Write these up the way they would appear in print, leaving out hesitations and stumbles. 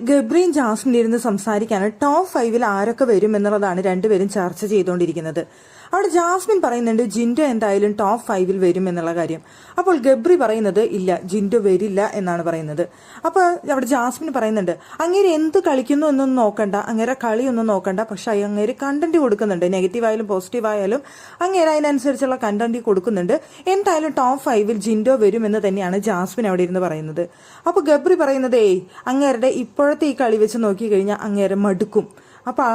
ഗബ്രിയും Jasmine ഇരുന്ന് സംസാരിക്കാണ്. Top 5 ആരൊക്കെ വരും എന്നുള്ളതാണ് രണ്ടുപേരും ചർച്ച ചെയ്തുകൊണ്ടിരിക്കുന്നത്. അവിടെ ജാസ്മിൻ പറയുന്നുണ്ട് ജിൻഡോ എന്തായാലും ടോപ്പ് 5 വരും എന്നുള്ള കാര്യം. അപ്പോൾ ഗബ്രി പറയുന്നത് ഇല്ല, ജിൻഡോ വരില്ല എന്നാണ് പറയുന്നത്. അപ്പോൾ അവിടെ ജാസ്മിൻ പറയുന്നുണ്ട് അങ്ങേര് എന്ത് കളിക്കുന്നു എന്നൊന്നും നോക്കണ്ട, അങ്ങേരെ കളിയൊന്നും നോക്കണ്ട, പക്ഷെ അങ്ങേര് കണ്ടന്റ് കൊടുക്കുന്നുണ്ട്, നെഗറ്റീവ് ആയാലും പോസിറ്റീവ് ആയാലും അങ്ങേര് അതിനനുസരിച്ചുള്ള കണ്ടന്റ് കൊടുക്കുന്നുണ്ട്. എന്തായാലും ടോപ്പ് 5 ജിൻഡോ വരും എന്ന് തന്നെയാണ് ജാസ്മിൻ അവിടെ ഇരുന്ന് പറയുന്നത്. അപ്പോൾ ഗബ്രി പറയുന്നത് അങ്ങേരുടെ ഇപ്പോഴത്തെ ഈ കളി വെച്ച് നോക്കി കഴിഞ്ഞാൽ അങ്ങേരെ മടുക്കും, അപ്പൊ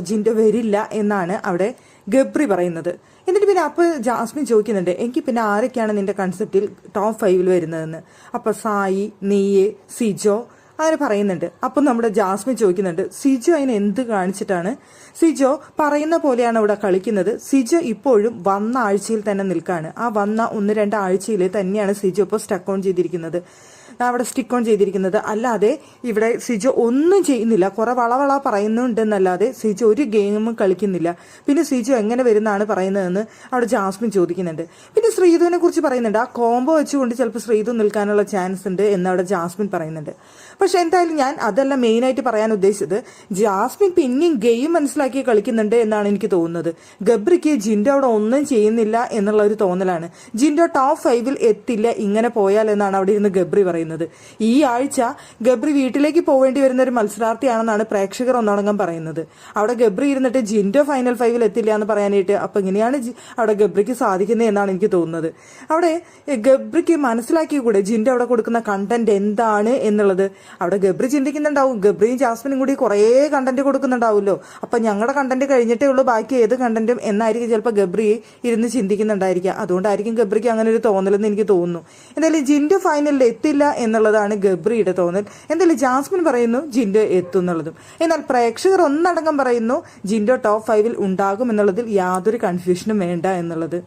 ജിൻഡോ വരില്ല എന്നാണ് അവിടെ ഗബ്രി പറയുന്നത്. എന്നിട്ട് പിന്നെ അപ്പോൾ ജാസ്മിൻ ചോദിക്കുന്നുണ്ട് എനിക്ക് പിന്നെ ആരൊക്കെയാണ് നിന്റെ കൺസെപ്റ്റിൽ ടോപ്പ് 5 വരുന്നതെന്ന്. അപ്പൊ സായി, നീയെ, സിജോ അങ്ങനെ പറയുന്നുണ്ട്. അപ്പം നമ്മുടെ ജാസ്മിൻ ചോദിക്കുന്നുണ്ട് സിജോ അതിന് എന്ത് കാണിച്ചിട്ടാണ്? സിജോ പറയുന്ന പോലെയാണ് അവിടെ കളിക്കുന്നത്. സിജോ ഇപ്പോഴും വന്ന ആഴ്ചയിൽ തന്നെ നിൽക്കാണ്. ആ വന്ന 1-2 ആഴ്ചയിൽ തന്നെയാണ് സിജോ ഇപ്പോൾ സ്റ്റിക്ക് ഓൺ ചെയ്തിരിക്കുന്നത്. അല്ലാതെ ഇവിടെ സിജോ ഒന്നും ചെയ്യുന്നില്ല. കുറെ വളവള പറയുന്നുണ്ടെന്നല്ലാതെ സിജോ ഒരു ഗെയിമും കളിക്കുന്നില്ല. പിന്നെ സിജോ എങ്ങനെ വരുന്നതാണ് പറയുന്നതെന്ന് അവിടെ ജാസ്മിൻ ചോദിക്കുന്നുണ്ട്. പിന്നെ ശ്രീധുവിനെ കുറിച്ച് പറയുന്നുണ്ട്, ആ കോംബോ വെച്ചുകൊണ്ട് ചിലപ്പോൾ ശ്രീധു നിൽക്കാനുള്ള ചാൻസ് ഉണ്ട് എന്ന് അവിടെ ജാസ്മിൻ പറയുന്നുണ്ട്. പക്ഷെ എന്തായാലും ഞാൻ അതല്ല മെയിനായിട്ട് പറയാൻ ഉദ്ദേശിച്ചത്. ജാസ്മിൻ പിന്നെയും ഗെയിം മനസ്സിലാക്കി കളിക്കുന്നുണ്ട് എന്നാണ് എനിക്ക് തോന്നുന്നത്. ഗബ്രിക്ക് ജിൻഡോ അവിടെ ഒന്നും ചെയ്യുന്നില്ല എന്നുള്ള ഒരു തോന്നലാണ്. ജിൻഡോ ടോപ്പ് 5 എത്തില്ല ഇങ്ങനെ പോയാൽ എന്നാണ് അവിടെ ഇരുന്ന് ഗബ്രി പറയുന്നത്. ഈ ആഴ്ച ഗബ്രി വീട്ടിലേക്ക് പോവേണ്ടി വരുന്ന ഒരു മത്സരാർത്ഥിയാണെന്നാണ് പ്രേക്ഷകർ ഒന്നടങ്കം പറയുന്നത്. അവിടെ ഗബ്രി ഇരുന്നിട്ട് ജിൻഡോ ഫൈനൽ 5 എത്തില്ല എന്ന് പറയാനായിട്ട് അപ്പൊ ഇങ്ങനെയാണ് അവിടെ ഗബ്രിക്ക് സാധിക്കുന്നത് എന്നാണ് എനിക്ക് തോന്നുന്നത്. അവിടെ ഗബ്രിക്ക് മനസ്സിലാക്കി കൂടെ ജിൻഡോ അവിടെ കൊടുക്കുന്ന കണ്ടന്റ് എന്താണ് എന്നുള്ളത്. അവിടെ ഗബ്രി ചിന്തിക്കുന്നുണ്ടാവും, ഗബ്രിയും ജാസ്മിനും കൂടി കുറേ കണ്ടന്റ് കൊടുക്കുന്നുണ്ടാവുമല്ലോ, അപ്പൊ ഞങ്ങളുടെ കണ്ടന്റ് കഴിഞ്ഞിട്ടേ ഉള്ളൂ ബാക്കി ഏത് കണ്ടന്റും എന്നായിരിക്കും ചിലപ്പോൾ ഗബ്രി ഇരുന്ന് ചിന്തിക്കുന്നുണ്ടായിരിക്കുക. അതുകൊണ്ടായിരിക്കും ഗബ്രിക്ക് അങ്ങനെ ഒരു തോന്നലെന്ന് എനിക്ക് തോന്നുന്നു. എന്തായാലും ജിൻഡോ ഫൈനലിൽ എത്തില്ല എന്നുള്ളതാണ് ഗബ്രിയുടെ തോന്നൽ. എന്തായാലും ജാസ്മിൻ പറയുന്നു ജിൻഡോ എത്തും എന്നുള്ളതും. എന്നാൽ പ്രേക്ഷകർ ഒന്നടങ്കം പറയുന്നു ജിൻഡോ ടോപ്പ് 5 ഉണ്ടാകും എന്നുള്ളതിൽ യാതൊരു കൺഫ്യൂഷനും വേണ്ട എന്നുള്ളത്.